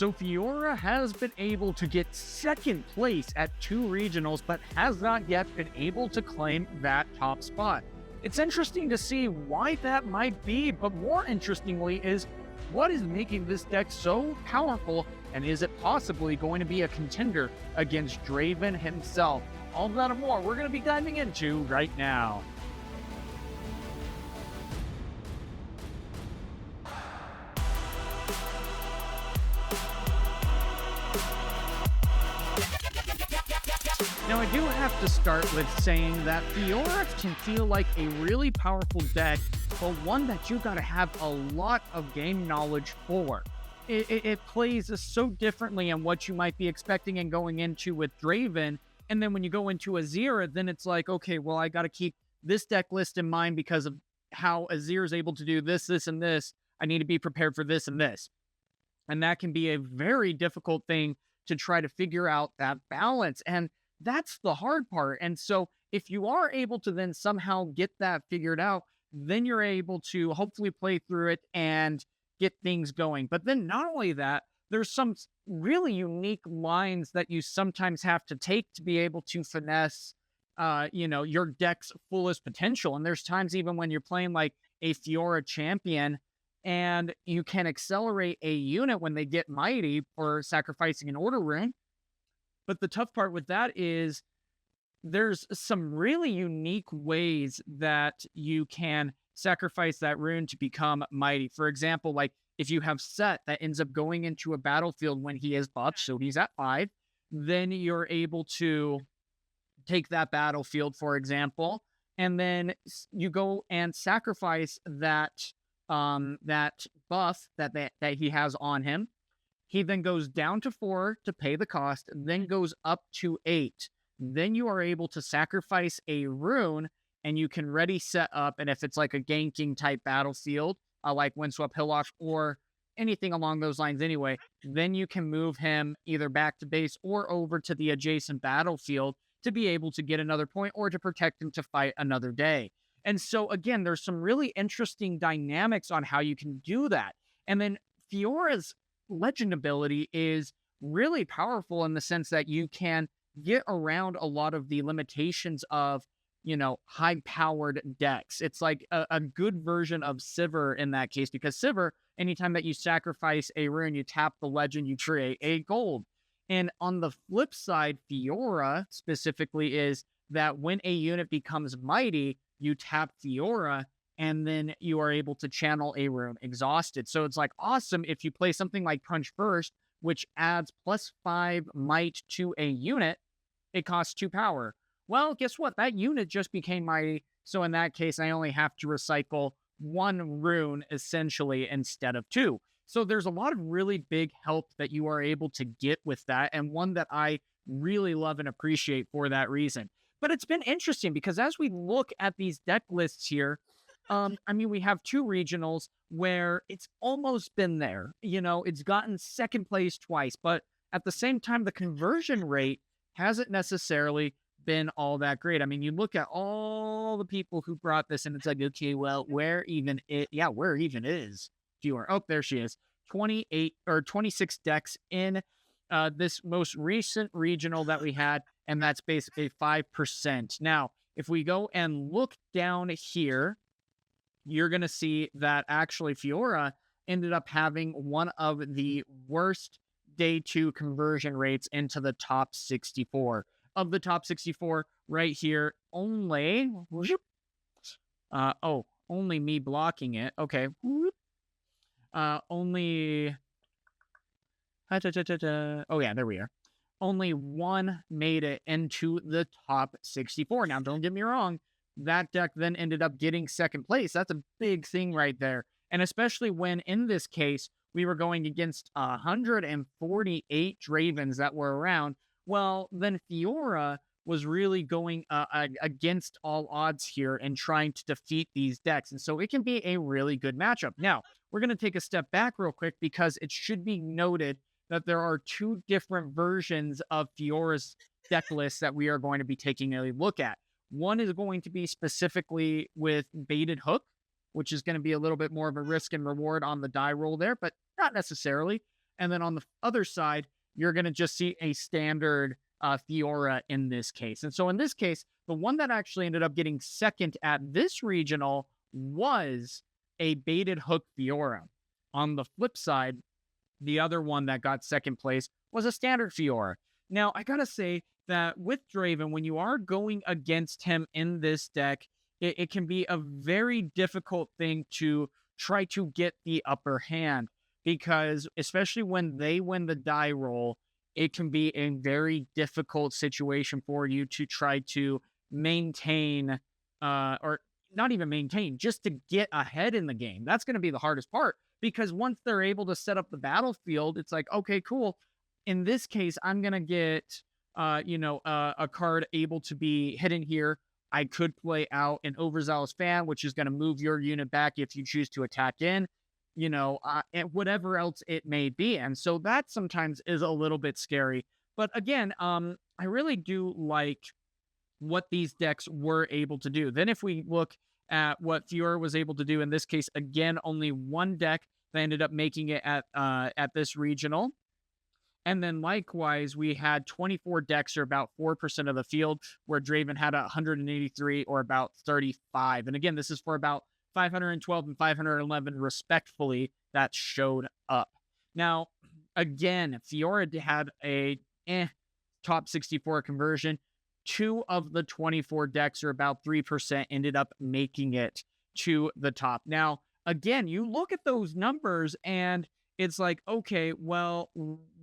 So Fiora has been able to get second place at 2 regionals, but has not yet been able to claim that top spot. It's interesting to see why that might be, but more interestingly is what is making this deck so powerful, and is it possibly going to be a contender against Draven himself? All that and more we're going to be diving into right now. Now, I do have to start with saying that Fiora can feel like a really powerful deck, but one that you gotta have a lot of game knowledge for. It plays so differently on what you might be expecting and going into with Draven, and then when you go into Azir, then it's like, okay, well, I gotta keep this deck list in mind because of how Azir is able to do this, this, and this. I need to be prepared for this and this. And that can be a very difficult thing to try to figure out that balance. And that's the hard part. And so if you are able to then somehow get that figured out, then you're able to hopefully play through it and get things going. But then not only that, there's some really unique lines that you sometimes have to take to be able to finesse, your deck's fullest potential. And there's times even when you're playing like a Fiora champion and you can accelerate a unit when they get mighty for sacrificing an order rune. But the tough part with that is there's some really unique ways that you can sacrifice that rune to become mighty. For example, like if you have Set that ends up going into a battlefield when he is buffed, so he's at 5, then you're able to take that battlefield, for example, and then you go and sacrifice that buff that he has on him. He then goes down to 4 to pay the cost, then goes up to 8. Then you are able to sacrifice a rune, and you can ready set up. And if it's like a ganking type battlefield, like Windswept Hillock or anything along those lines anyway, then you can move him either back to base or over to the adjacent battlefield to be able to get another point or to protect him to fight another day. And so, again, there's some really interesting dynamics on how you can do that. And then Fiora's legend ability is really powerful in the sense that you can get around a lot of the limitations of, high-powered decks. It's like a good version of Sivir in that case, because Sivir, anytime that you sacrifice a rune, you tap the legend, you create a gold. And on the flip side, Fiora specifically is that when a unit becomes mighty, you tap Fiora, and then you are able to channel a rune exhausted. So it's like awesome if you play something like Punch Burst, which adds +5 might to a unit. It costs 2 power. Well, guess what? That unit just became mighty. So in that case, I only have to recycle 1 rune essentially instead of 2. So there's a lot of really big help that you are able to get with that, and one that I really love and appreciate for that reason. But it's been interesting because as we look at these deck lists here, we have 2 regionals where it's almost been there. It's gotten second place twice, but at the same time, the conversion rate hasn't necessarily been all that great. I mean, you look at all the people who brought this, and it's like, okay, well, where even is Fiora? Oh, there she is. 28 or 26 decks in this most recent regional that we had, and that's basically 5%. Now, if we go and look down here, you're going to see that actually Fiora ended up having one of the worst day 2 conversion rates into the top 64. Of the top 64 right here, only me blocking it. Okay. Only, oh yeah, there we are. Only 1 made it into the top 64. Now, don't get me wrong. That deck then ended up getting second place. That's a big thing right there. And especially when, in this case, we were going against 148 Dravens that were around. Well, then Fiora was really going against all odds here and trying to defeat these decks. And so it can be a really good matchup. Now, we're going to take a step back real quick because it should be noted that there are 2 different versions of Fiora's deck lists that we are going to be taking a look at. One is going to be specifically with Baited Hook, which is going to be a little bit more of a risk and reward on the die roll there, but not necessarily. And then on the other side, you're going to just see a standard Fiora in this case. And so in this case, the one that actually ended up getting second at this regional was a baited hook Fiora. On the flip side, the other one that got second place was a standard Fiora. Now, I gotta say that with Draven, when you are going against him in this deck, it can be a very difficult thing to try to get the upper hand, because especially when they win the die roll, it can be a very difficult situation for you to try to maintain, or not even maintain, just to get ahead in the game. That's going to be the hardest part, because once they're able to set up the battlefield, it's like, okay, cool. In this case, I'm going to get, a card able to be hidden here. I could play out an Overzealous Fan, which is going to move your unit back if you choose to attack in, and whatever else it may be. And so that sometimes is a little bit scary. But again, I really do like what these decks were able to do. Then if we look at what Fiora was able to do in this case, again, only one deck that ended up making it at this regional. And then likewise, we had 24 decks, or about 4% of the field, where Draven had 183, or about 35. And again, this is for about 512 and 511 respectfully that showed up. Now, again, Fiora had a top 64 conversion. 2 of the 24 decks, or about 3%, ended up making it to the top. Now, again, you look at those numbers and it's like, okay, well,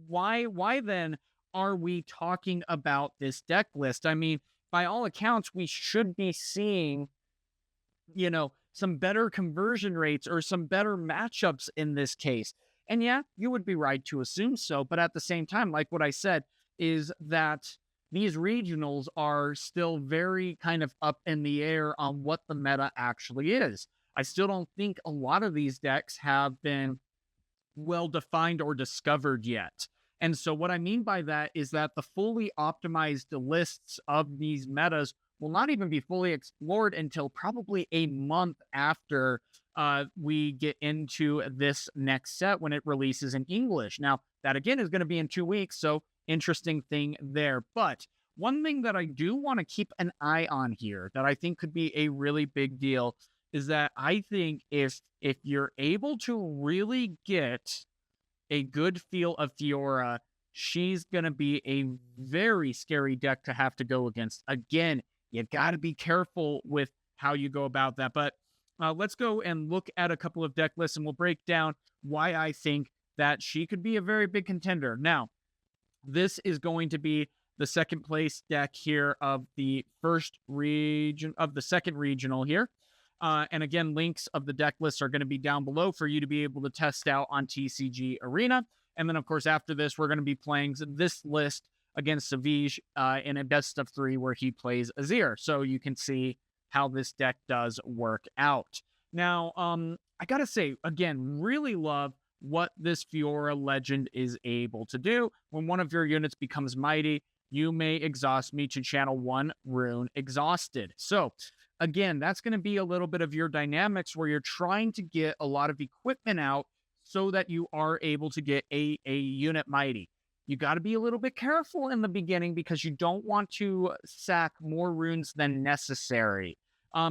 why then are we talking about this deck list? I mean, by all accounts, we should be seeing, some better conversion rates or some better matchups in this case. And yeah, you would be right to assume so. But at the same time, like what I said, is that these regionals are still very kind of up in the air on what the meta actually is. I still don't think a lot of these decks have been well defined or discovered yet. And so what I mean by that is that the fully optimized lists of these metas will not even be fully explored until probably a month after we get into this next set, when it releases in English. Now, that again is going to be in 2 weeks, so interesting thing there. But one thing that I do want to keep an eye on here that I think could be a really big deal is that I think if you're able to really get a good feel of Fiora, she's going to be a very scary deck to have to go against. Again, you got to be careful with how you go about that. But let's go and look at a couple of deck lists, and we'll break down why I think that she could be a very big contender. Now, this is going to be the second place deck here of the second regional here. And again, links of the deck lists are going to be down below for you to be able to test out on TCG Arena. And then, of course, after this, we're going to be playing this list against Savage in a best of 3 where he plays Azir. So you can see how this deck does work out. Now, I got to say, again, really love what this Fiora legend is able to do. When one of your units becomes mighty, you may exhaust me to channel 1 rune exhausted. So again, that's going to be a little bit of your dynamics where you're trying to get a lot of equipment out so that you are able to get a unit mighty. You got to be a little bit careful in the beginning because you don't want to sack more runes than necessary.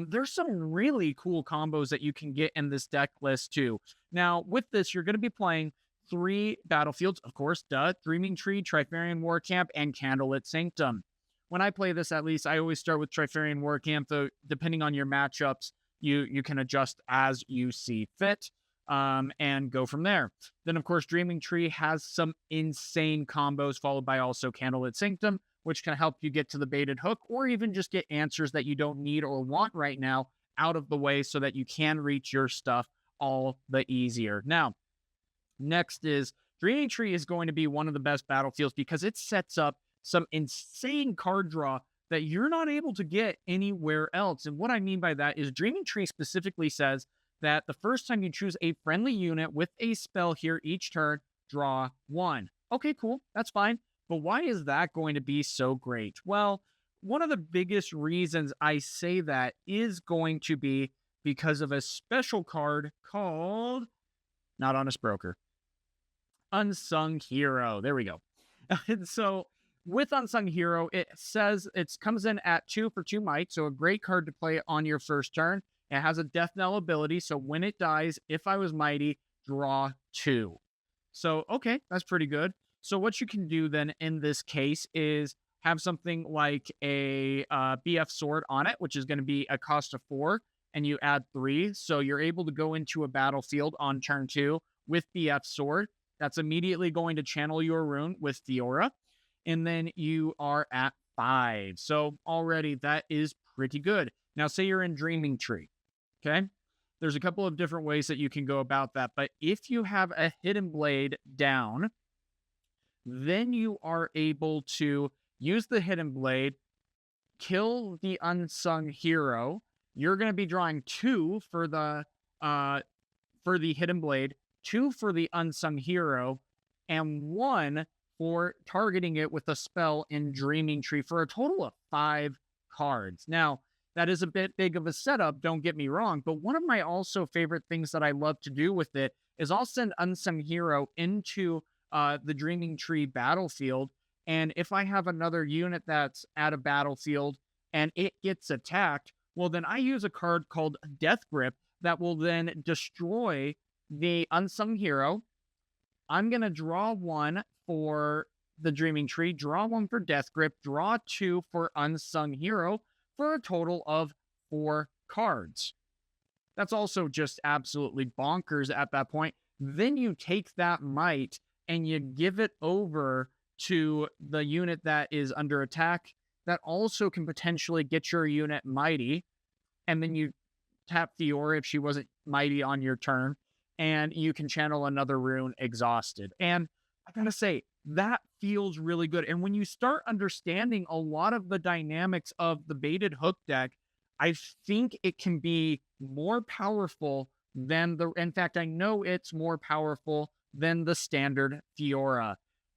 There's some really cool combos that you can get in this deck list too. Now, with this, you're going to be playing 3 battlefields, of course, Dreaming Tree, Trifarian War Camp, and Candlelit Sanctum. When I play this, at least, I always start with Trifarian War Camp, though depending on your matchups, you can adjust as you see fit, and go from there. Then, of course, Dreaming Tree has some insane combos, followed by also Candlelit Sanctum, which can help you get to the baited hook, or even just get answers that you don't need or want right now out of the way so that you can reach your stuff all the easier. Now, next is Dreaming Tree is going to be one of the best battlefields because it sets up some insane card draw that you're not able to get anywhere else. And what I mean by that is Dreaming Tree specifically says that the first time you choose a friendly unit with a spell here each turn, draw 1. Okay, cool. That's fine. But why is that going to be so great? Well, one of the biggest reasons I say that is going to be because of a special card called Not Honest Broker. Unsung Hero. There we go. And so with Unsung Hero, it says it comes in at 2 for 2 might, so a great card to play on your first turn. It has a death knell ability, so when it dies, if I was mighty, draw 2. So, okay, that's pretty good. So what you can do then in this case is have something like a BF sword on it, which is going to be a cost of 4, and you add 3. So you're able to go into a battlefield on turn 2 with BF sword. That's immediately going to channel your rune with Fiora. And then you are at 5. So already that is pretty good. Now, say you're in Dreaming Tree. Okay. There's a couple of different ways that you can go about that. But if you have a Hidden Blade down, then you are able to use the Hidden Blade, kill the Unsung Hero. You're going to be drawing 2 for the Hidden Blade, 2 for the Unsung Hero, and 1 for targeting it with a spell in Dreaming Tree for a total of 5 cards. Now, that is a bit big of a setup, don't get me wrong, but one of my also favorite things that I love to do with it is I'll send Unsung Hero into the Dreaming Tree battlefield, and if I have another unit that's at a battlefield and it gets attacked, well, then I use a card called Death Grip that will then destroy the Unsung Hero. I'm going to draw 1 for the Dreaming Tree, draw 1 for Death Grip, draw 2 for Unsung Hero for a total of 4 cards. That's also just absolutely bonkers at that point. Then you take that might and you give it over to the unit that is under attack that also can potentially get your unit mighty. And then you tap Fiora if she wasn't mighty on your turn, and you can channel another rune, Exhausted. And I gotta say, that feels really good. And when you start understanding a lot of the dynamics of the baited hook deck, I think it can be more powerful than in fact, I know it's more powerful than the standard Fiora.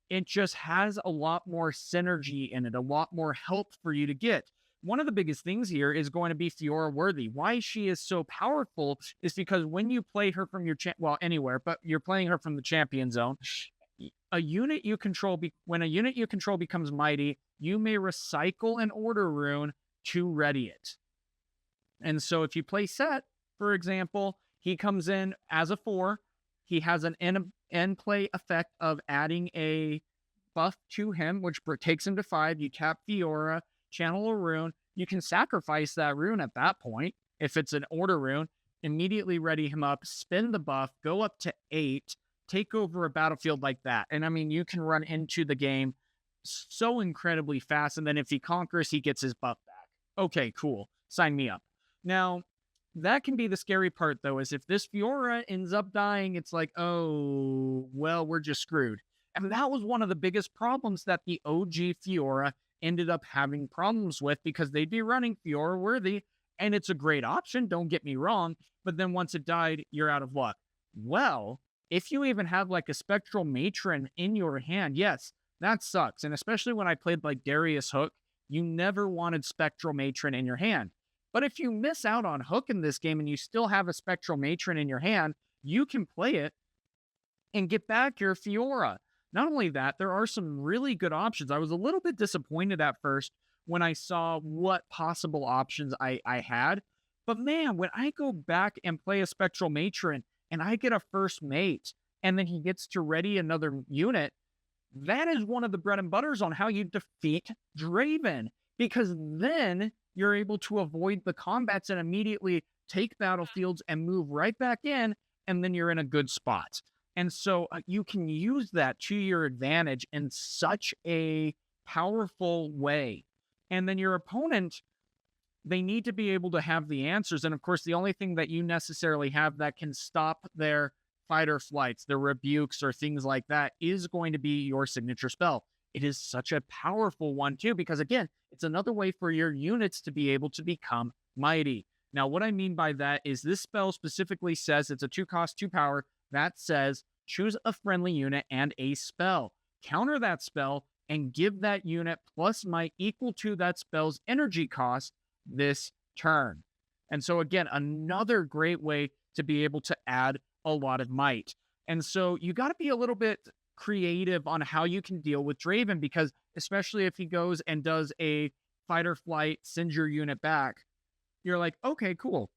It just has a lot more synergy in it, a lot more help for you to get. One of the biggest things here is going to be Fiora worthy. Why she is so powerful is because when you play her from your anywhere, but you're playing her from the champion zone, when a unit you control becomes mighty, you may recycle an order rune to ready it. And so if you play Set, for example, he comes in as a 4. He has an end play effect of adding a buff to him, which takes him to 5. You tap Fiora, channel a rune. You can sacrifice that rune at that point. If it's an order rune, immediately ready him up, spin the buff, go up to 8, take over a battlefield like that. And I mean, you can run into the game so incredibly fast. And then if he conquers, he gets his buff back. Okay, cool. Sign me up. Now, that can be the scary part, though, is if this Fiora ends up dying, it's like, oh, well, we're just screwed. And that was one of the biggest problems that the OG Fiora ended up having problems with, because they'd be running Fiora worthy, and it's a great option, don't get me wrong, but then once it died, you're out of luck. Well, if you even have like a Spectral Matron in your hand, yes, that sucks. And especially when I played like Darius Hook, you never wanted Spectral Matron in your hand. But if you miss out on Hook in this game and you still have a Spectral Matron in your hand, you can play it and get back your Fiora. Not only that, there are some really good options. I was a little bit disappointed at first when I saw what possible options I had. But man, when I go back and play a Spectral Matron and I get a first mate and then he gets to ready another unit, that is one of the bread and butters on how you defeat Draven. Because then you're able to avoid the combats and immediately take battlefields and move right back in, and then you're in a good spot. And so you can use that to your advantage in such a powerful way. And then your opponent, they need to be able to have the answers. And of course, the only thing that you necessarily have that can stop their fight or flights, their rebukes or things like that, is going to be your signature spell. It is such a powerful one too, because again, it's another way for your units to be able to become mighty. Now, what I mean by that is this spell specifically says it's a 2 cost, 2 power that says choose a friendly unit and a spell. Counter that spell and give that unit plus might equal to that spell's energy cost this turn. And so again, another great way to be able to add a lot of might. And so you got to be a little bit creative on how you can deal with Draven, because especially if he goes and does a fight or flight, send your unit back, you're like, okay, cool.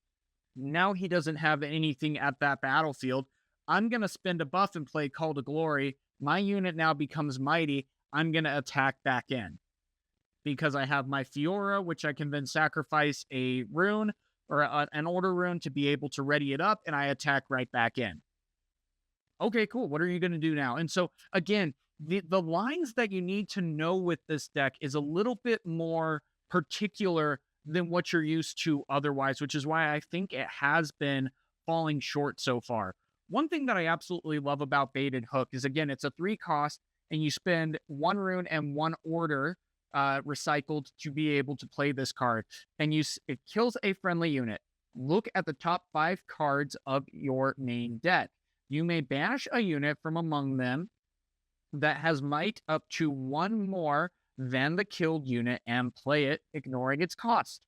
Now he doesn't have anything at that battlefield. I'm going to spend a buff and play Call to Glory. My unit now becomes mighty. I'm going to attack back in because I have my Fiora, which I can then sacrifice a rune or an order rune to be able to ready it up, and I attack right back in. Okay, cool. What are you going to do now? And so, again, the lines that you need to know with this deck is a little bit more particular than what you're used to otherwise, which is why I think it has been falling short so far. One thing that I absolutely love about Baited Hook is, again, it's a 3 cost, and you spend 1 rune and 1 order recycled to be able to play this card. And it kills a friendly unit. Look at the top 5 cards of your main deck. You may banish a unit from among them that has might up to 1 more than the killed unit and play it, ignoring its cost.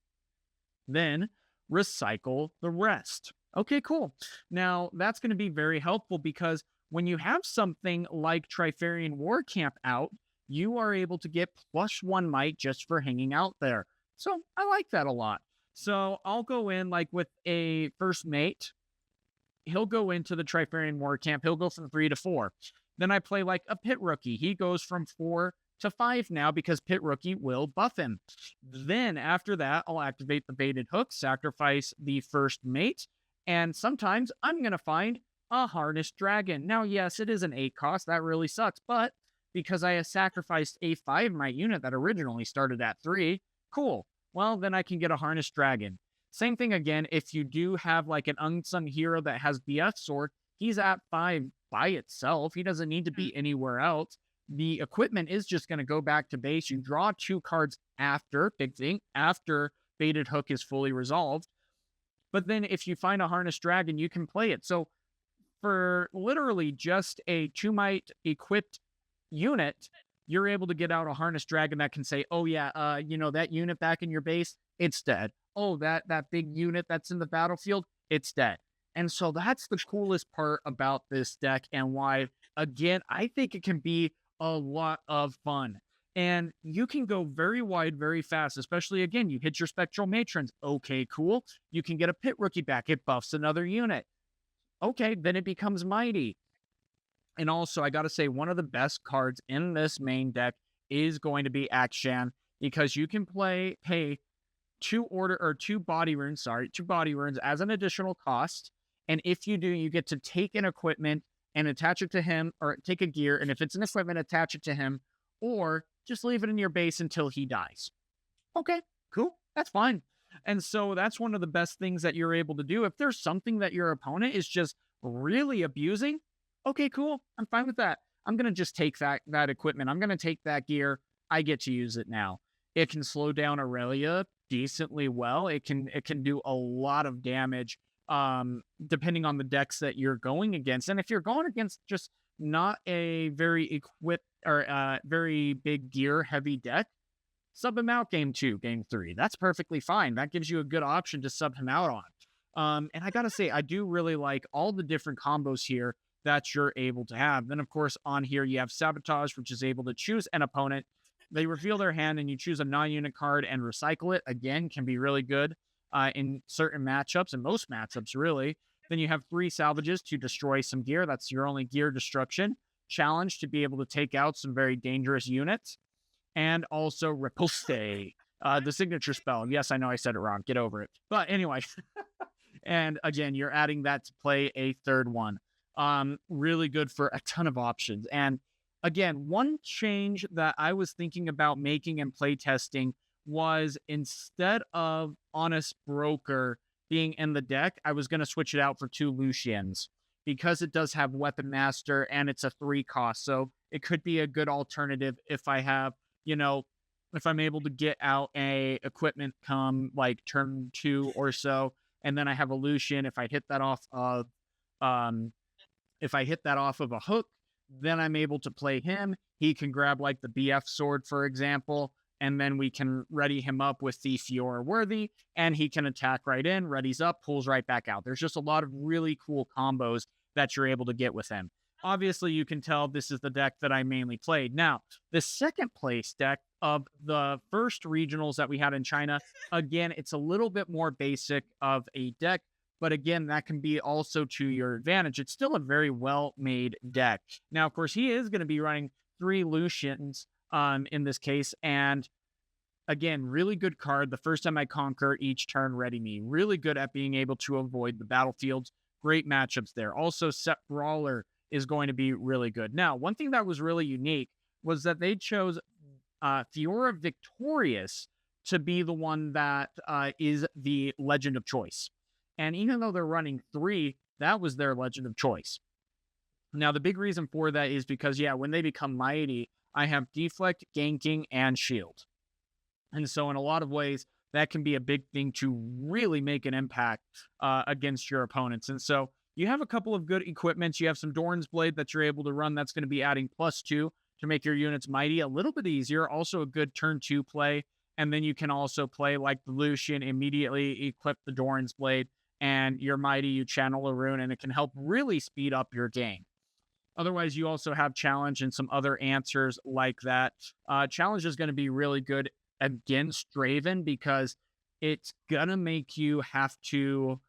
Then recycle the rest. Okay, cool. Now, that's going to be very helpful because when you have something like Trifarian War Camp out, you are able to get +1 might just for hanging out there. So I like that a lot. So I'll go in like with a first mate. He'll go into the Trifarian War Camp. He'll go from 3 to 4. Then I play like a Pit Rookie. He goes from 4 to 5 now because Pit Rookie will buff him. Then after that, I'll activate the Baited Hook, sacrifice the first mate, and sometimes I'm going to find a Harnessed Dragon. Now, yes, it is an 8 cost. That really sucks, but because I have sacrificed a 5 might unit that originally started at 3, cool. Well, then I can get a Harnessed Dragon. Same thing again, if you do have like an unsung hero that has BF Sword, he's at 5 by itself. He doesn't need to be anywhere else. The equipment is just going to go back to base. You draw 2 cards after, big thing, after Baited Hook is fully resolved. But then if you find a Harnessed Dragon, you can play it. So for literally just a 2 might equipped unit, you're able to get out a Harnessed Dragon that can say, oh yeah, that unit back in your base, it's dead. Oh, that big unit that's in the battlefield, it's dead. And so that's the coolest part about this deck, and why, again, I think it can be a lot of fun. And you can go very wide, very fast, especially, again, you hit your Spectral Matrons. Okay, cool. You can get a Pit Rookie back. It buffs another unit. Okay, then it becomes mighty. And also, I got to say, one of the best cards in this main deck is going to be Akshan, because you can pay 2 body runes as an additional cost. And if you do, you get to take an equipment and attach it to him, or take a gear, and if it's an equipment, attach it to him, or just leave it in your base until he dies. Okay, cool. That's fine. And so that's one of the best things that you're able to do. If there's something that your opponent is just really abusing, okay, cool. I'm fine with that. I'm going to just take that equipment. I'm going to take that gear. I get to use it now. It can slow down Aurelia decently well. It can do a lot of damage depending on the decks that you're going against. And if you're going against just not a very equipped or very big gear heavy deck, sub him out game 2, game 3. That's perfectly fine. That gives you a good option to sub him out on. And I gotta say, I do really like all the different combos here that you're able to have. Then, of course, on here you have Sabotage, which is able to choose an opponent. They reveal their hand and you choose a non-unit card and recycle it. Again, can be really good in certain matchups, and most matchups, really. Then you have 3 salvages to destroy some gear. That's your only gear destruction. Challenge to be able to take out some very dangerous units. And also Riposte, the signature spell. Yes, I know I said it wrong. Get over it. But anyway, and again, you're adding that to play a 3rd one. Really good for a ton of options. And again, one change that I was thinking about making and playtesting was, instead of Honest Broker being in the deck, I was going to switch it out for 2 Lucians, because it does have Weapon Master and it's a 3 cost. So it could be a good alternative if I have, if I'm able to get out a equipment come like turn 2 or so, and then I have a Lucian. If I hit that off of a hook, then I'm able to play him. He can grab like the BF sword, for example, and then we can ready him up with the Fiora Worthy, and he can attack right in, readies up, pulls right back out. There's just a lot of really cool combos that you're able to get with him. obviously you can tell this is the deck that I mainly played. Now, the second place deck of the first regionals that we had in China, again, it's a little bit more basic of a deck, but again, that can be also to your advantage. It's still a very well-made deck. Now, of course, he is going to be running 3 Lucians in this case, and again, really good card. The first time I conquer each turn, ready me. Really good at being able to avoid the battlefields. Great matchups there. Also, Set Brawler is going to be really good. Now, one thing that was really unique was that they chose Fiora Victorious to be the one that is the legend of choice. And even though they're running 3, that was their legend of choice. Now, the big reason for that is because, yeah, when they become mighty, I have deflect, ganking, and shield. And so in a lot of ways, that can be a big thing to really make an impact against your opponents. And so you have a couple of good equipments. You have some Doran's Blade that you're able to run. That's going to be adding +2 to make your units mighty a little bit easier. Also a good turn 2 play. And then you can also play like the Lucian, immediately equip the Doran's Blade, and you're mighty, you channel a rune, and it can help really speed up your game. Otherwise, you also have Challenge and some other answers like that. Challenge is going to be really good against Draven because it's going to make you have to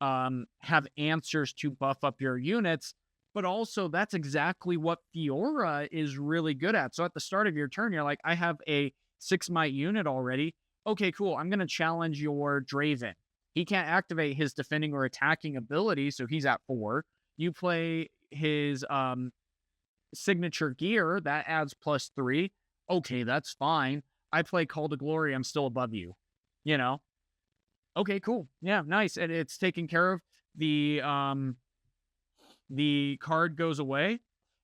have answers to buff up your units. But also, that's exactly what Fiora is really good at. So at the start of your turn, you're like, I have a 6 might unit already. Okay, cool. I'm going to challenge your Draven. He can't activate his defending or attacking ability, so he's at 4. You play his signature gear, that adds +3. Okay, that's fine. I play Call to Glory, I'm still above you. You know? Okay, cool. Yeah, nice. And it's taken care of. The card goes away.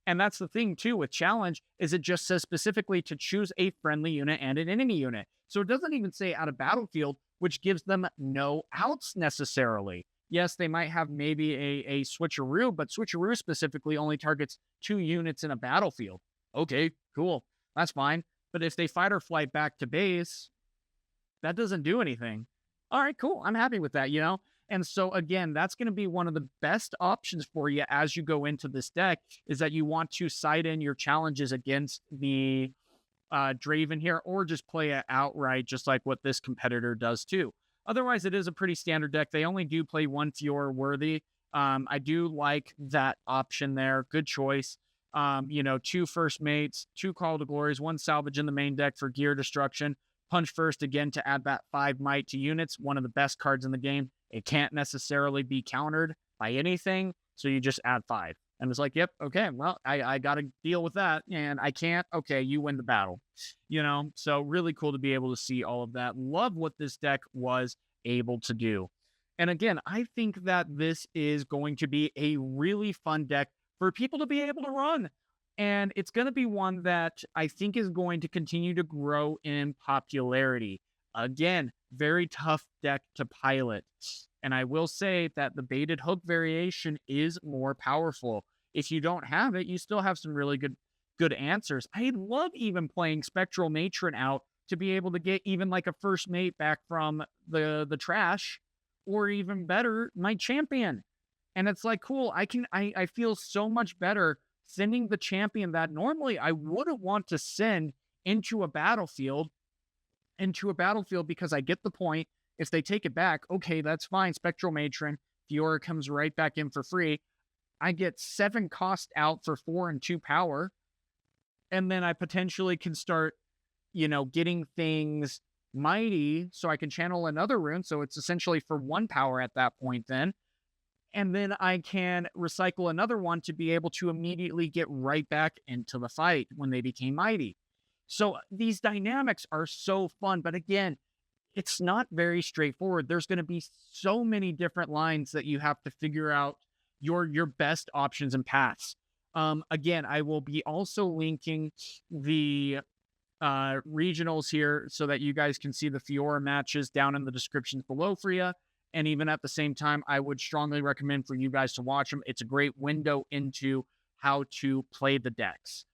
And that's the thing, too, with Challenge, is it just says specifically to choose a friendly unit and an enemy unit. So it doesn't even say out of battlefield, which gives them no outs necessarily. Yes, they might have maybe a switcheroo, but switcheroo specifically only targets 2 units in a battlefield. Okay, cool. That's fine. But if they fight or flight back to base, that doesn't do anything. All right, cool. I'm happy with that, you know? And so, again, that's going to be one of the best options for you as you go into this deck, is that you want to side in your challenges against the Draven here, or just play it outright, just like what this competitor does too. Otherwise, it is a pretty standard deck. They only do play 1 Fiora worthy. I do like that option there. Good choice. 2 first mates, 2 Call to Glories, 1 salvage in the main deck for gear destruction. Punch first again to add that 5 might to units. One of the best cards in the game. It can't necessarily be countered by anything, so you just add 5. And it's like, yep, okay, well, I got to deal with that, and I can't. Okay, you win the battle. So really cool to be able to see all of that. Love what this deck was able to do. And again, I think that this is going to be a really fun deck for people to be able to run. And it's going to be one that I think is going to continue to grow in popularity. Again, very tough deck to pilot. And I will say that the baited hook variation is more powerful. If you don't have it, you still have some really good answers. I love even playing Spectral Matron out to be able to get even like a first mate back from the trash, or even better, my champion. And it's like, cool, I feel so much better sending the champion that normally I wouldn't want to send into a battlefield because I get the point. If they take it back, okay, that's fine. Spectral Matron, Fiora comes right back in for free. I get 7 cost out for 4 and 2 power. And then I potentially can start, getting things mighty so I can channel another rune. So it's essentially for 1 power at that point then. And then I can recycle another one to be able to immediately get right back into the fight when they became mighty. So these dynamics are so fun. But again, it's not very straightforward. There's going to be so many different lines that you have to figure out your best options and paths. Again, I will be also linking the regionals here so that you guys can see the Fiora matches down in the descriptions below for you. And even at the same time, I would strongly recommend for you guys to watch them. It's a great window into how to play the decks.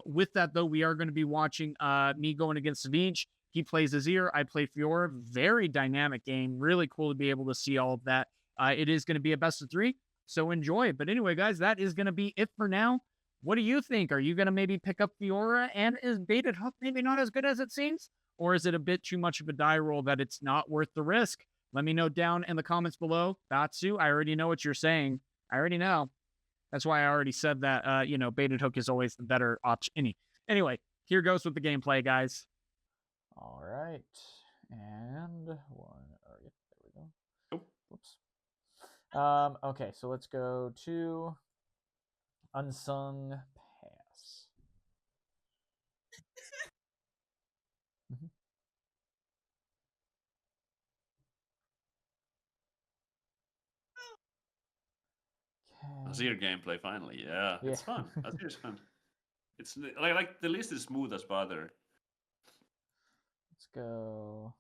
With that, though, we are going to be watching me going against Savage. He plays Azir. I play Fiora. Very dynamic game. Really cool to be able to see all of that. It is going to be a best of 3. So enjoy. But anyway, guys, that is going to be it for now. What do you think? Are you going to maybe pick up Fiora? And is Baited Hook maybe not as good as it seems? Or is it a bit too much of a die roll that it's not worth the risk? Let me know down in the comments below. Batsu, I already know what you're saying. I already know. That's why I already said that, Baited Hook is always the better option. Anyway, here goes with the gameplay, guys. All right. And one. Oh, yep, there we go. Nope. Whoops. Okay, so let's go to Unsung Pass. Mm-hmm. I see your gameplay finally. Yeah, it's fun. I think it's fun. It's like the list is smooth as butter. Let's go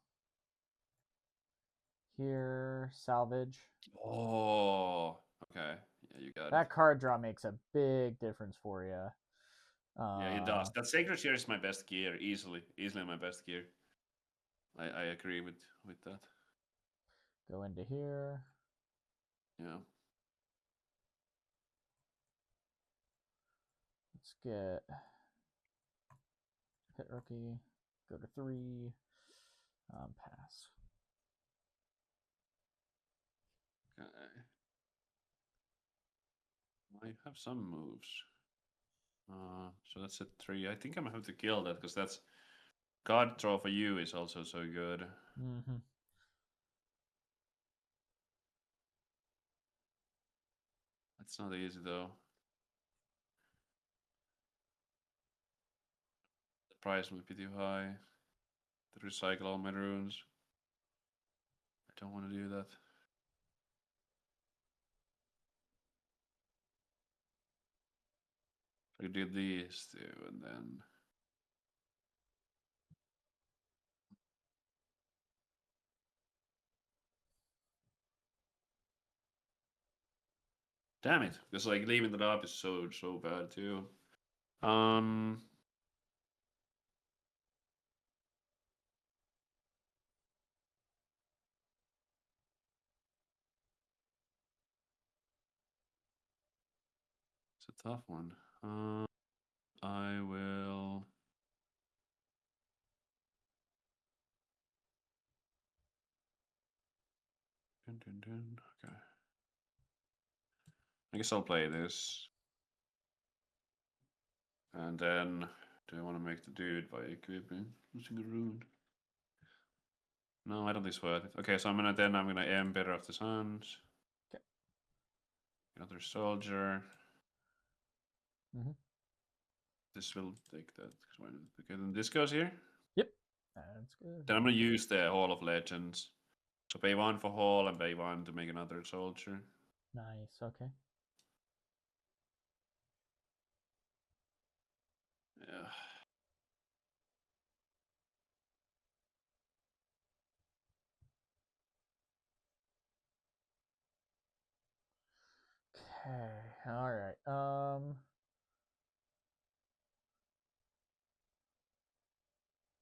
here. Salvage. Oh, okay. Yeah, you got That it. card draw makes a big difference for you. Yeah, it does. That Sacred Share is my best gear, easily my best gear. I agree with that. Go into here. Yeah. Let's get hit rookie. Go to 3. Pass. Okay. I have some moves. So that's a 3. I think I'm gonna have to kill that because that's card draw for you is also so good. Mm-hmm. That's not easy though. The price might be too high to recycle all my runes. I don't want to do that. I do these two and then. Damn it! Because like leaving it up is so bad too. It's a tough one. I will. Okay. I guess I'll play this. And then, do I want to make the dude by equipping losing a rune? No, I don't think it's worth it. Okay, so I'm gonna Ember of the Suns. Okay. Another soldier. Mm-hmm. This will take that. Okay, then this goes here. Yep. That's good. Then I'm gonna use the Hall of Legends. So pay 1 for Hall and pay 1 to make another soldier. Nice. Okay. Yeah. Okay. All right.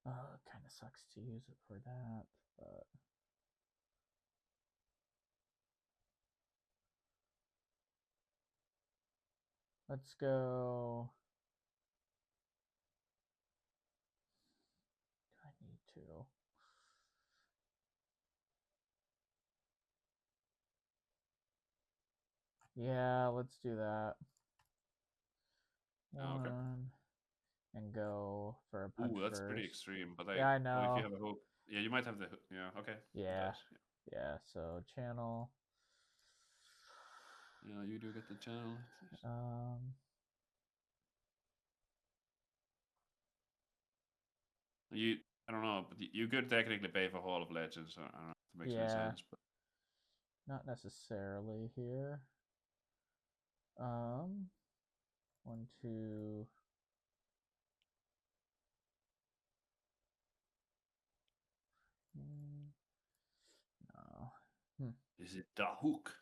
It kind of sucks to use it for that, but let's go. I need to. Yeah, let's do that. Oh, okay. And go for a punch. Ooh, that's first. pretty extreme. But yeah, I if know. you have a hook, yeah, you might have the yeah. Okay. Yeah. Yeah. So channel. Yeah, you do get the channel. I don't know, but you could technically pay for Hall of Legends. So I don't know if it makes any sense, but not necessarily here. 1, 2. No. Is it the hook?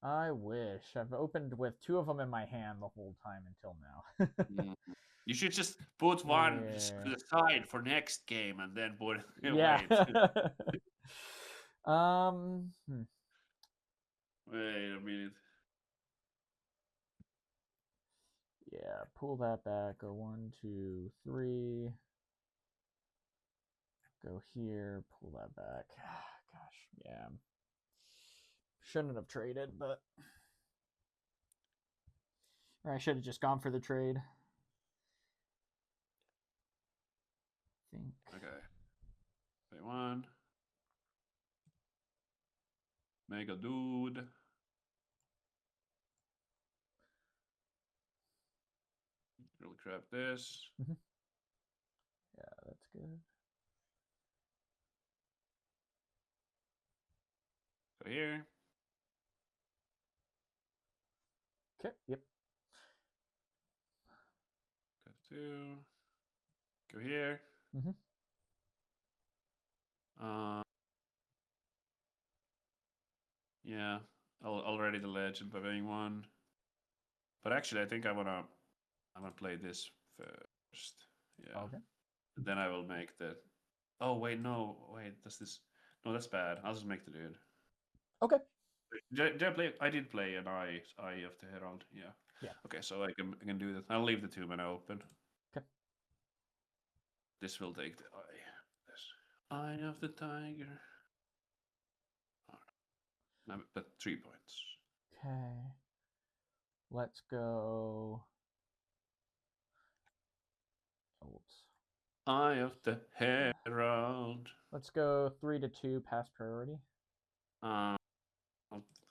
I wish. I've opened with 2 of them in my hand the whole time until now. You should just put one to the side for next game and then put it yeah. Wait a minute. Yeah, pull that back. Go 1, 2, 3. Go here, pull that back. Gosh, yeah. Shouldn't have traded, but. Or I should have just gone for the trade. I think. Okay. Play 1. Make a dude. Really grab this. Yeah, that's good. Go here. Okay, yep. Go 2. Go here. Mm-hmm. Yeah, already the legend by being 1. But actually, I think I'm gonna play this first. Yeah. Okay. And then I will make the. Oh wait, no, wait. Does this? No, that's bad. I'll just make the dude. Okay. I did play an Eye of the Herald. Yeah. Yeah. Okay, so I can do that. I'll leave the 2 mana open. Okay. This will take the Eye. This Eye of the Tiger. Oh, but 3 points. Okay. Let's go. Oh, whoops. Eye of the Herald. Let's go 3 to 2 past priority. I'll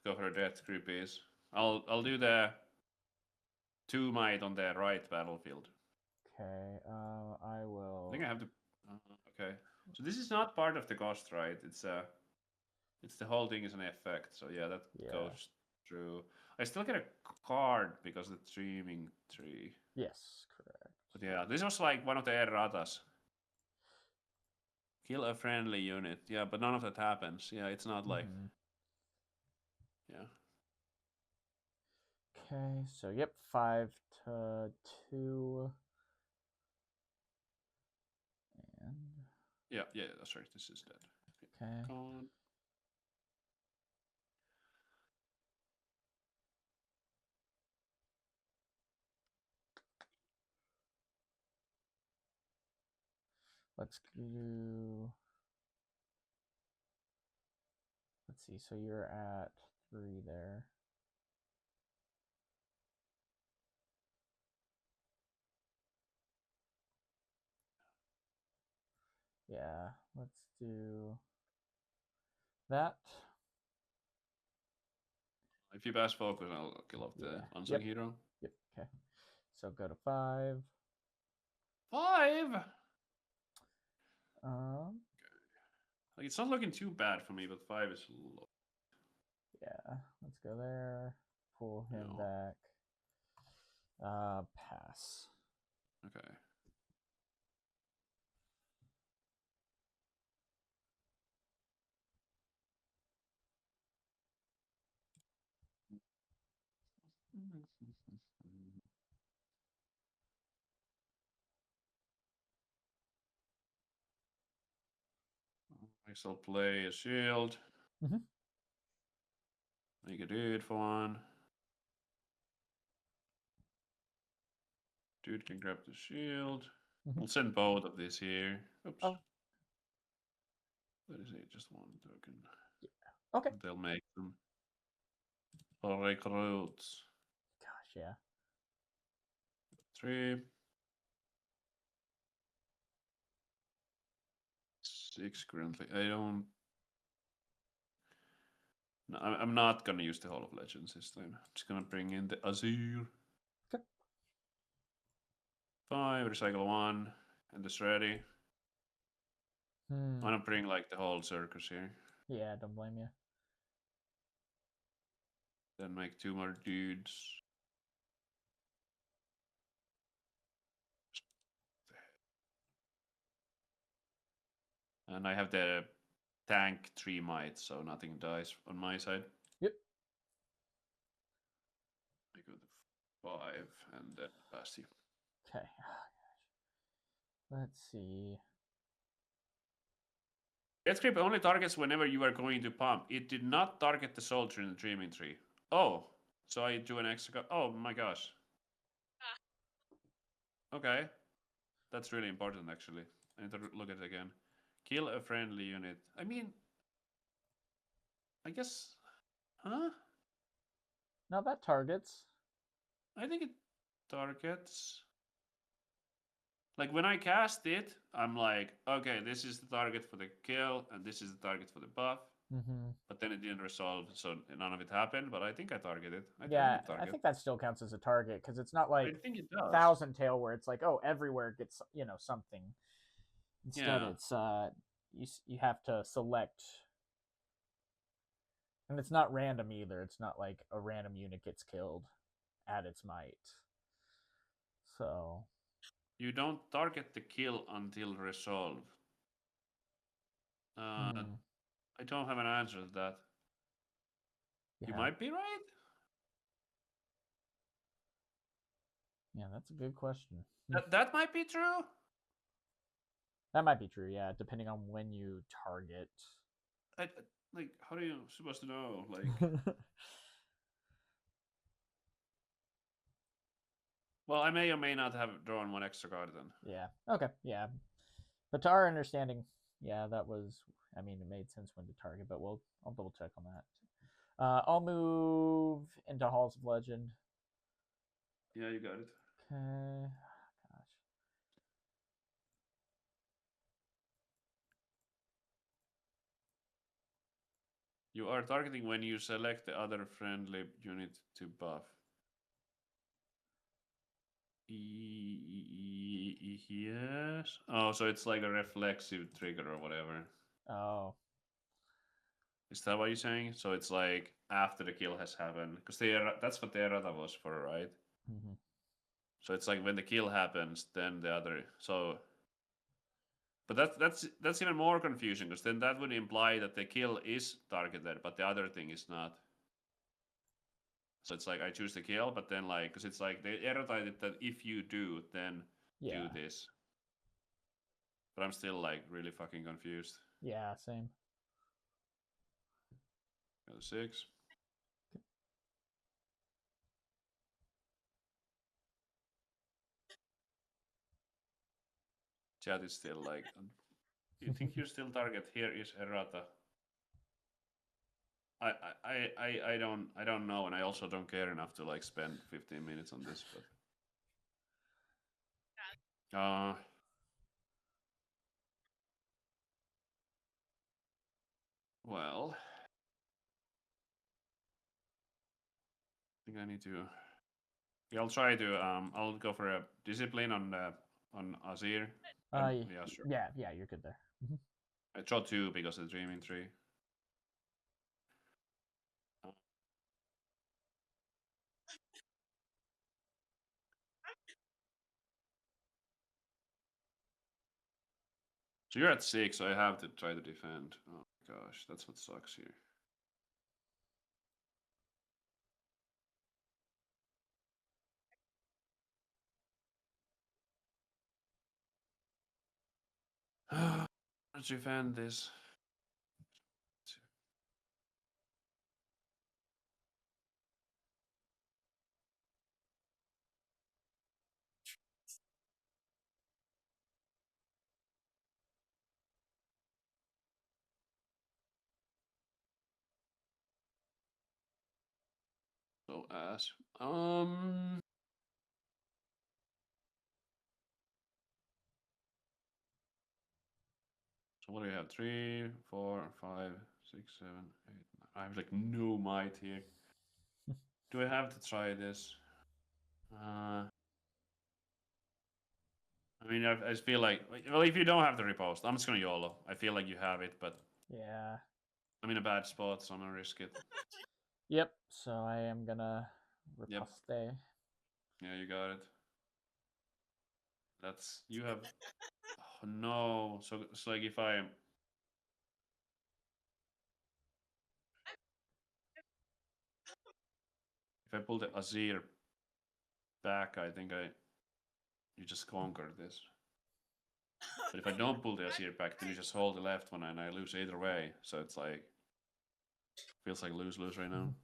go for death creepies. I'll do the 2 might on the right battlefield. Okay. I will. I think I have to. Okay. So this is not part of the cost, right? It's the whole thing is an effect. So yeah, that goes through. I still get a card because of the Dreaming Tree. Yes, correct. But yeah, this was like one of the erratas. Kill a friendly unit. Yeah, but none of that happens. Yeah, it's not like. Mm-hmm. Yeah. Okay, so yep, 5 to 2. And Yeah, that's right. This is dead. okay. Gone. Let's do. Let's see. So you're at 3 there. Yeah, let's do that. If you pass focus, I'll kill off the unsung hero. Yep. Okay. So go to 5. 5. Like it's not looking too bad for me, but 5 is low. Yeah. Let's go there. Pull him back. Pass. Okay. I shall play a shield. Mm-hmm. Make a dude for 1. Dude can grab the shield. Mm-hmm. We'll send both of these here. Oops. Oh. Let us say just 1 token. Yeah. Okay. They'll make them recruits. Gosh, yeah. 3. 6 currently. I don't. No, I'm not gonna use the Hall of Legends this time. I'm just gonna bring in the Azure. Okay. 5, recycle 1, and this ready. I'm gonna bring like the whole circus here. Yeah, don't blame you. Then make 2 more dudes. And I have the tank 3 might, so nothing dies on my side. Yep. I go to 5 and then pass you. Okay. Let's see. Death Creep only targets whenever you are going to pump. It did not target the soldier in the Dreaming Tree. Oh, so I do an extra. Oh my gosh. Okay. That's really important, actually. I need to look at it again. Kill a friendly unit. I mean, I guess... Huh? No, that targets. I think it targets... Like, when I cast it, I'm like, okay, this is the target for the kill, and this is the target for the buff. Mm-hmm. But then it didn't resolve, so none of it happened, but I think I targeted. I Yeah, think it target. I think that still counts as a target because it's not I like think it does. Thousand Tail where it's like, oh, everywhere gets something. Instead, Yeah. it's you have to select, and it's not random either. It's not like a random unit gets killed at its might. So You don't target the kill until resolve. I don't have an answer to that. You might be right. Yeah, that's a good question. That might be true. That might be true. Yeah, depending on when you target. Like, how are you supposed to know? Like, well, I may or may not have drawn one extra card then. Yeah. Okay. Yeah. But to our understanding, yeah, that was. I mean, it made sense when to target, but I'll double check on that. I'll move into Halls of Legend. Yeah, you got it. Okay. Gosh. You are targeting when you select the other friendly unit to buff. Yes. Oh, so it's like a reflexive trigger or whatever. Oh. Is that what you're saying? So it's like after the kill has happened, because that's what the errata was for, right? Mm-hmm. So it's like when the kill happens, then the other. So, but that's even more confusing because then that would imply that the kill is targeted, but the other thing is not. So it's like I choose the kill, but then like because it's like they erratated that if you do, then do this. But I'm still like really fucking confused. Yeah, same. Got a 6. Chat is still like, you think you still target? Here is errata. I don't know, and I also don't care enough to like spend 15 minutes on this, but well, I think I need to. Yeah, I'll try to. I'll go for a discipline on Azir. Yeah, sure. Yeah, you're good there. I draw 2 because of the Dreaming Tree. So you're at 6, so I have to try to defend. Oh my gosh, that's what sucks here. Let's defend this. So ass. So what do you have? 3, 4, 5, 6, 7, 8, 9. I have like no might here. Do I have to try this? I mean, I just feel like, well, if you don't have the repost, I'm just gonna YOLO. I feel like you have it, but Yeah. I'm in a bad spot, so I'm gonna risk it. Yep. So I am gonna riposte. Yep. Yeah, you got it. You have. Oh no! So it's like if I pull the Azir back, I think you just conquer this. But if I don't pull the Azir back, then you just hold the left one and I lose either way. So it's like feels like lose right now.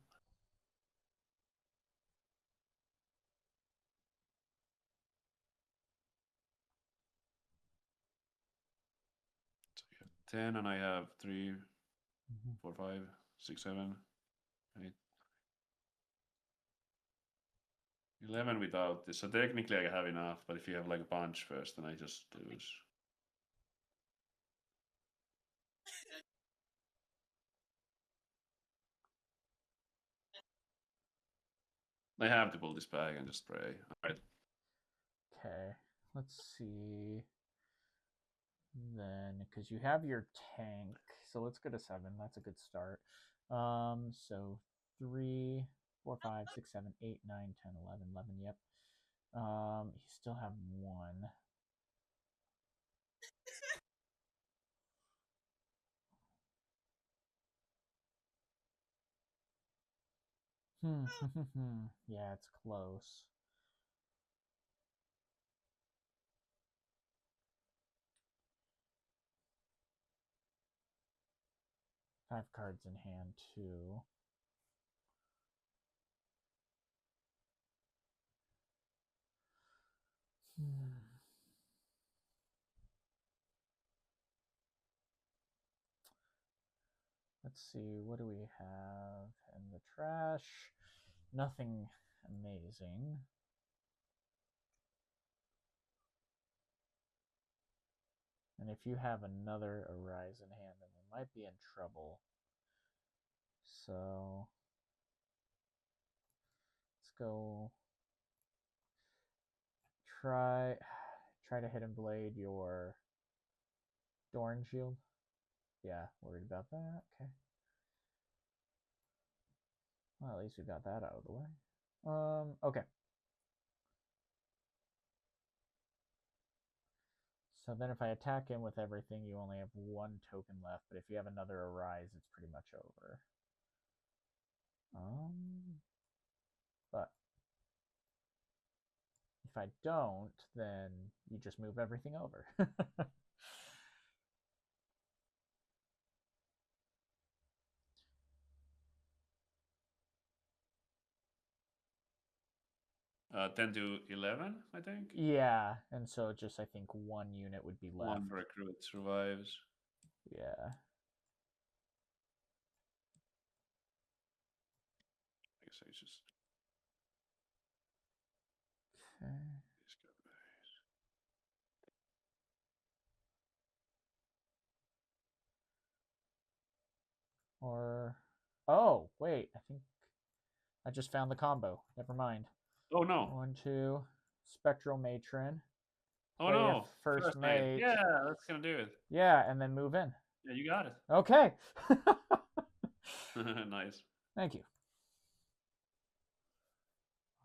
10, and I have 3, Mhm. 4, 5, 6, 7, 8, 11 without this. So technically I have enough, but if you have like a bunch first, then I just lose. I have to pull this back and just spray. Alright. Okay, let's see. Then, because you have your tank, so let's go to 7. That's a good start. So 3, 4, 5, 6, 7, 8, 9, 10, 11, 11. Yep. You still have 1. Yeah, it's close. Five cards in hand too. Let's see, what do we have in the trash? Nothing amazing. And if you have another Arise in hand, then we might be in trouble. So let's go try to Hidden Blade your Dorn Shield. Yeah, worried about that. Okay. Well, at least we got that out of the way. Okay. So then if I attack him with everything, you only have 1 token left, but if you have another Arise, it's pretty much over. But if I don't, then you just move everything over. 10 to 11, I think. Yeah, and so just I think 1 unit would be left. 1 recruit survives. Yeah. I guess I just. Okay. Or oh wait, I think I just found the combo. Never mind. Oh no! 1, 2, Spectral Matron. Oh Play no! first mate. Yeah, that's gonna do it. Yeah, and then move in. Yeah, you got it. Okay. Nice. Thank you.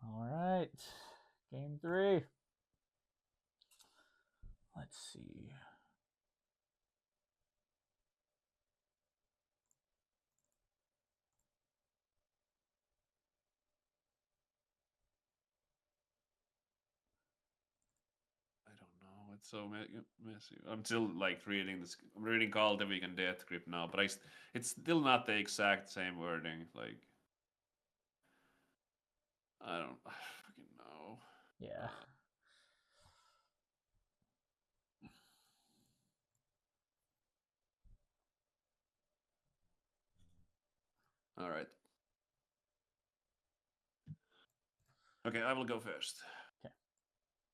All right. Game 3. Let's see. I don't know. It's so messy. I'm still like reading this. I'm reading Call the Week and Death Grip now, but it's still not the exact same wording. Like I don't fucking know. Yeah. All right. Okay, I will go first. Okay.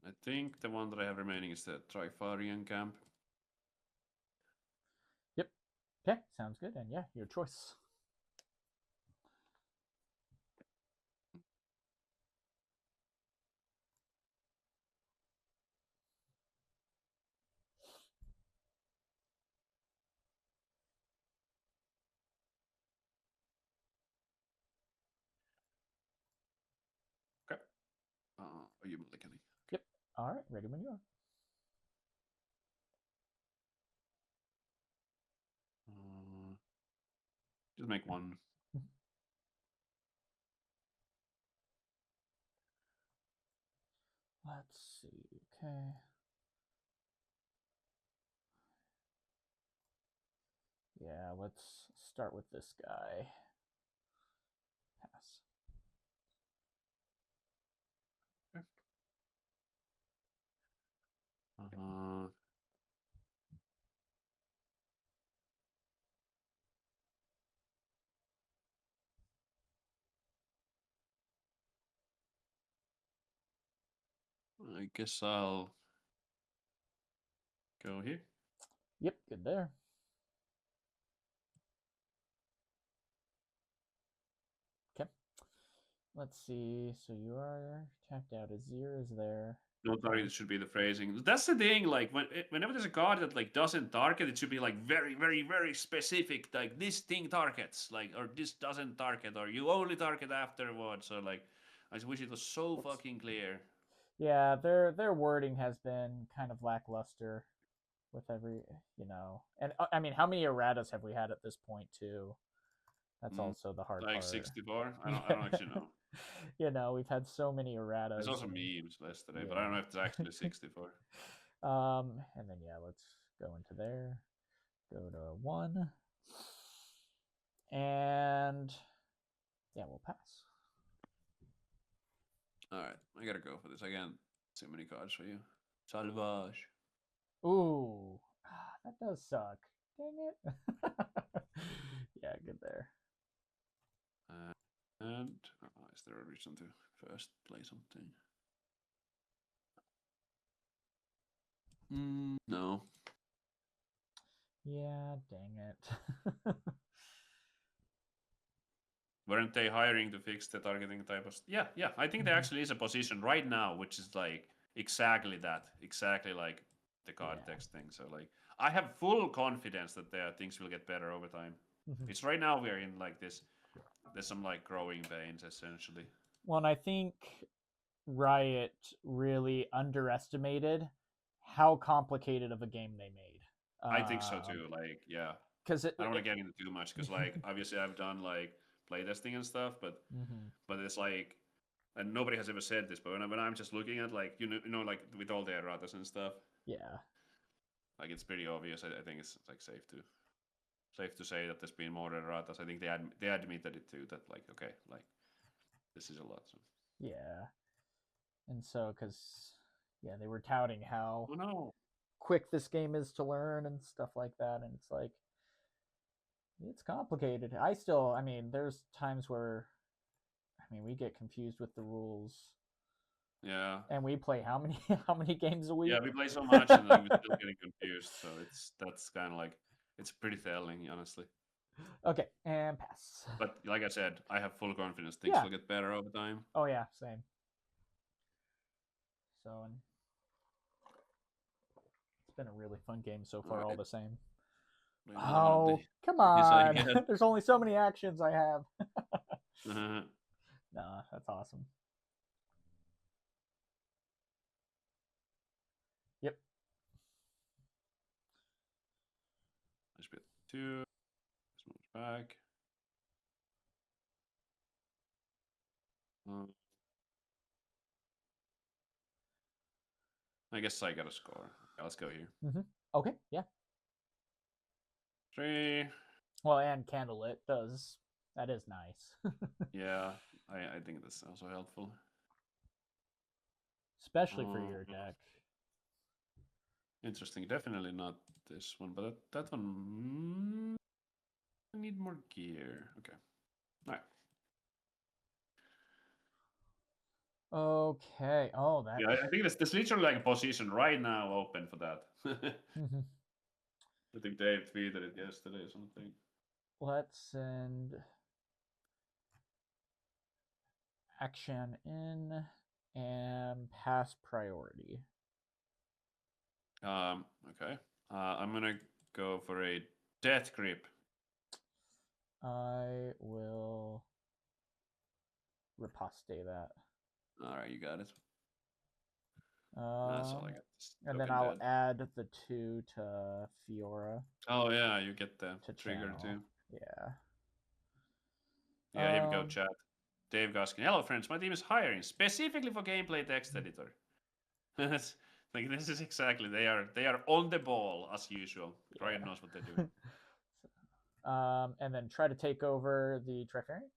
I think the one that I have remaining is the Trifarian camp. Yep. Okay, sounds good. And yeah, your choice. Okay. Are you Mulligan? Yep. All right, ready when you are. Just make 1. Let's see. Okay. Yeah, let's start with this guy. Pass. Okay. I guess I'll go here. Yep, good there. Okay. Let's see. So you are tapped out. Azir is there. No target should be the phrasing. That's the thing. Like whenever there's a card that like doesn't target, it should be like very, very, very specific. Like this thing targets, like or this doesn't target, or you only target afterwards. So like, I just wish it was so fucking clear. Yeah, their wording has been kind of lackluster with every, and I mean, how many erratas have we had at this point too? That's also the hard like part. 64. I don't actually know. We've had so many erratas. There's also memes yesterday, but I don't know if it's actually 64. And then yeah, let's go into there. Go to 1. And yeah, we'll pass. Alright, I gotta go for this. I got too many cards for you. Salvage. Ooh, that does suck. Dang it. Yeah, good there. And is there a reason to first play something? No. Yeah, dang it. Weren't they hiring to fix the targeting type of? Yeah. I think there actually is a position right now which is like exactly that, exactly like the card text thing. So like, I have full confidence that things will get better over time. It's right now we're in like this. There's some like growing pains essentially. Well, and I think Riot really underestimated how complicated of a game they made. I think so too. Like, yeah, because I don't want to get into too much because like obviously I've done like playtesting and stuff, but it's like, and nobody has ever said this, but when I'm just looking at like you know like with all the erratas and stuff, yeah, like it's pretty obvious. I think it's like safe to say that there's been more erratas. I think they admitted it too, that like okay, like this is a lot. So. Yeah, and so because they were touting how quick this game is to learn and stuff like that, and it's like it's complicated. I mean, there's times where we get confused with the rules. Yeah. And we play how many games a week? Yeah, we play so much and like, we're still getting confused. So that's kind of like, it's pretty telling, honestly. Okay, and pass. But like I said, I have full confidence things will get better over time. Oh yeah, same. So it's been a really fun game so far, all the same. Oh, come on. There's only so many actions I have. Nah, that's awesome. Yep. Let's be 2. Let's move back. I guess I got a score. Okay, let's go here. Okay, yeah. 3. Well, and Candlelit does. That is nice. Yeah, I think that's also helpful. Especially for your deck. Interesting. Definitely not this one, but that one... I need more gear. Okay. All right. Okay. Oh, that. Yeah, I think there's literally like a position right now open for that. I think Dave tweeted it yesterday or something. Let's send action in and pass priority. Okay. I'm gonna go for a death grip. I will riposte that. All right, you got it. That's all I got. And then I'll add the 2 to Fiora. Oh yeah, you get the trigger too. Yeah. Yeah, here we go, chat. Dave Goskin. Hello, friends. My team is hiring specifically for gameplay text editor. Like this is exactly they are on the ball as usual. Riot knows what they're doing. And then try to take over the Trifarian.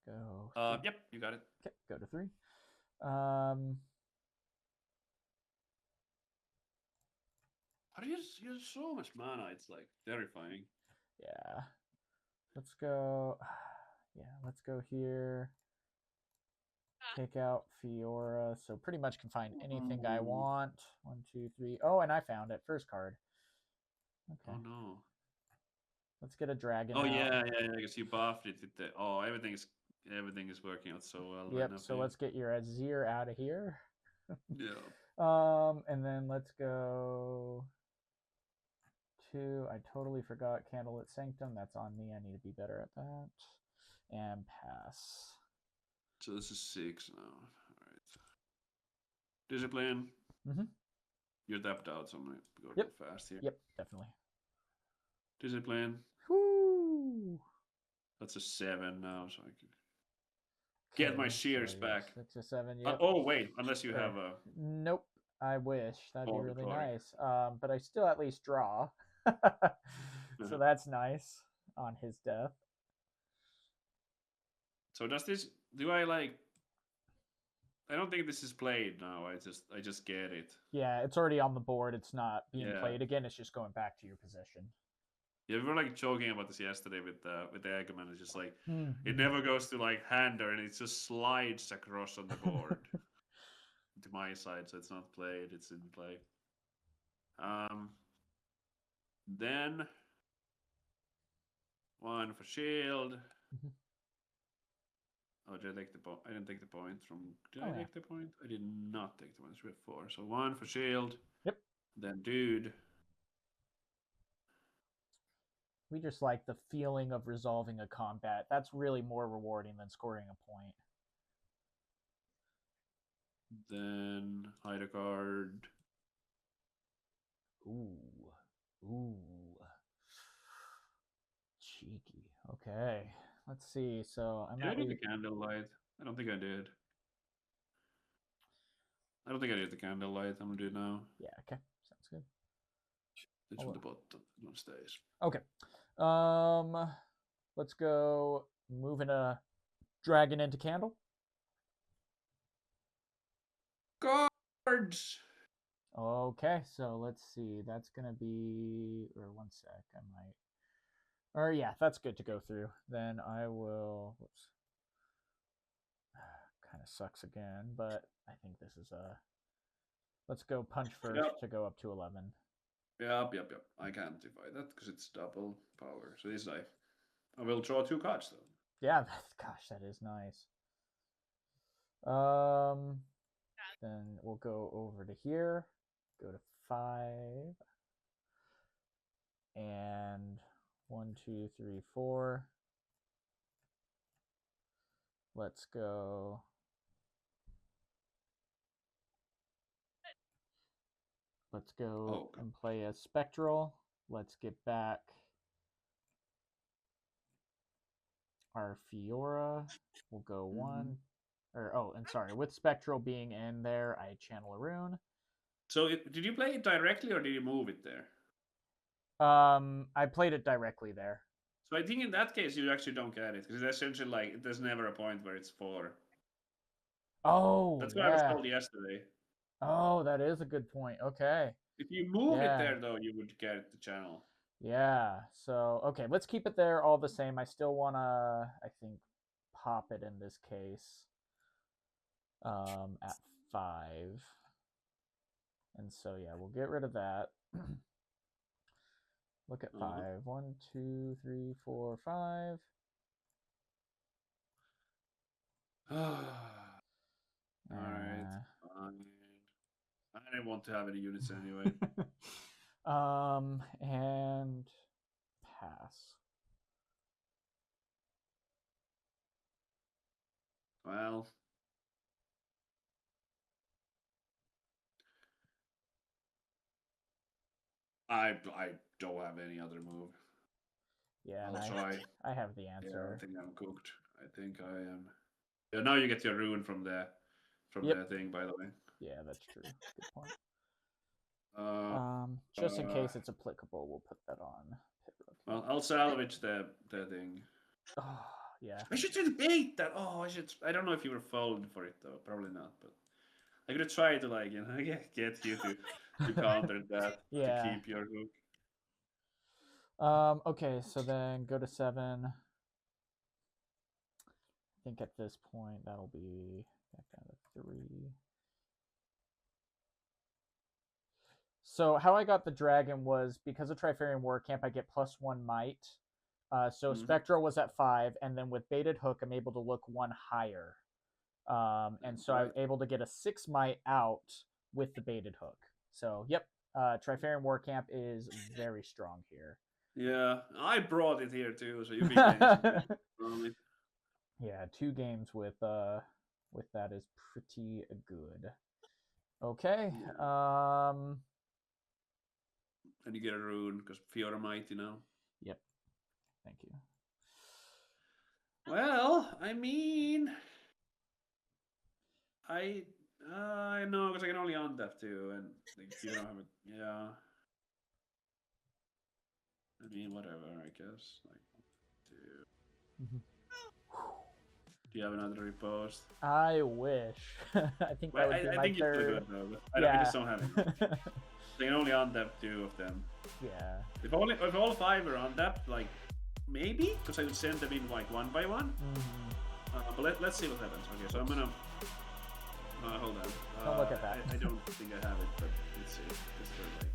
Go. Yep, you got it. Okay, go to 3. But you have so much mana, it's like terrifying. Yeah. Let's go. Yeah, let's go here. Take out Fiora, so pretty much can find anything I want. 1, 2, 3. Oh, and I found it. First card. Okay. Oh no. Let's get a dragon Oh out. yeah, because you buffed it with the. Oh, everything is working out so well right Yep, now. so let's get your Azir out of here. Yeah. And then let's go to, I totally forgot Candlelit Sanctum. That's on me. I need to be better at that. And pass. So this is 6 now. All right. Discipline. Mm-hmm. You're tapped out, so I'm gonna go Yep. real fast here. Yep, definitely. Discipline. Whoo! That's a 7 now, so I can get my Okay, shears so back. 6 or 7, yep. Oh wait, unless you Sure. have a. Nope. I wish. That'd be Oh, really glory. nice. But I still at least draw. So that's nice on his death. So does this? Do I like? I don't think this is played now. I just get it. Yeah, it's already on the board. It's not being Yeah. played again. It's just going back to your position. Yeah, we were like joking about this yesterday with the Eggman. It's just like Mm-hmm. it never goes to like hander, and it just slides across on the board to my side, so it's not played. It's in play. Then 1 for shield. Mhm. Oh, did I take the point? I didn't take the point from. Did Oh, I yeah. take the point? I did not take the point. So we have 4. So 1 for shield. Yep. Then dude. We just like the feeling of resolving a combat. That's really more rewarding than scoring a point. Then hide a card. Ooh. Cheeky. Okay. Let's see. So I'm Did I at do the least... candlelight? I don't think I did. I don't think I did the candlelight. I'm gonna do it now. Yeah, okay. Sounds good. It's from the bottom. One stays. Okay. Let's go moving a dragon into candle. Cards! Okay, so let's see. That's gonna be, or 1 sec, I might. Or yeah, that's good to go through. Then I will. Whoops. Kind of sucks again, but I think this is a. Let's go punch first to go up to 11. Yep. I can't divide that because it's double power. So this I will draw 2 cards though. Yeah, gosh, that is nice. Then we'll go over to here. Go to 5. And 1, 2, 3, 4. Let's go. Let's go and play a spectral. Let's get back our Fiora. We'll go 1. And sorry, with spectral being in there, I channel a rune. So did you play it directly or did you move it there? I played it directly there. So I think in that case you actually don't get it because it's essentially like there's never a point where it's 4. Oh, that's what I was told yesterday. Oh, that is a good point. Okay. If you move it there though, you would get the channel. Yeah. So okay, let's keep it there all the same. I still wanna, I think, pop it in this case. At 5. And so yeah, we'll get rid of that. Look at 5. 1, 2, 3, 4, 5. Alright, fine. I didn't want to have any units anyway. And pass. Well, I don't have any other move. Yeah, I'll try. I have the answer. Yeah, I think I'm cooked. I think I am. Yeah, now you get your rune from the thing, by the way. Yeah, that's true. Good point. Just in case it's applicable, we'll put that on. Well, I'll salvage the thing. Oh, yeah. I should debate that. Oh, I should. I don't know if you were folding for it though. Probably not, but I'm gonna try to get you to counter that to keep your hook. Okay, so then go to 7. I think at this point that'll be Back down to 3. So how I got the dragon was because of Trifarian War Camp, I get +1 might. So Spectral was at 5, and then with Baited Hook, I'm able to look 1 higher. And so I'm able to get a 6 might out with the Baited Hook. So, yep, Trifarian War Camp is very strong here. Yeah, I brought it here too, so you'll be Yeah, 2 games with that is pretty good. Okay. And you get a rune because Fiora might, Yep. Thank you. Well, I mean, I know because I can only untap too, and like, you don't have it. Yeah. I mean, whatever. I guess. Do you have another repost? I wish. I think that would be my think third. It's good though, but I just don't have it. I can only untap 2 of them. Yeah. If all 5 are untapped, like maybe because I would send them in like 1 by 1. But let's see what happens. Okay, so I'm gonna hold on. Don't look at that. I don't think I have it, but let's see. Just for like.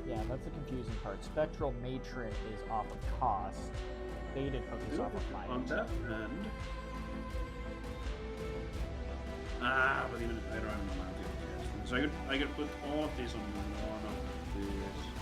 Yeah, that's the confusing part. Spectral Matron is off of cost. Baited Hook is off of might. Untap and. But even I don't have enough. So I could put all of these on one of these.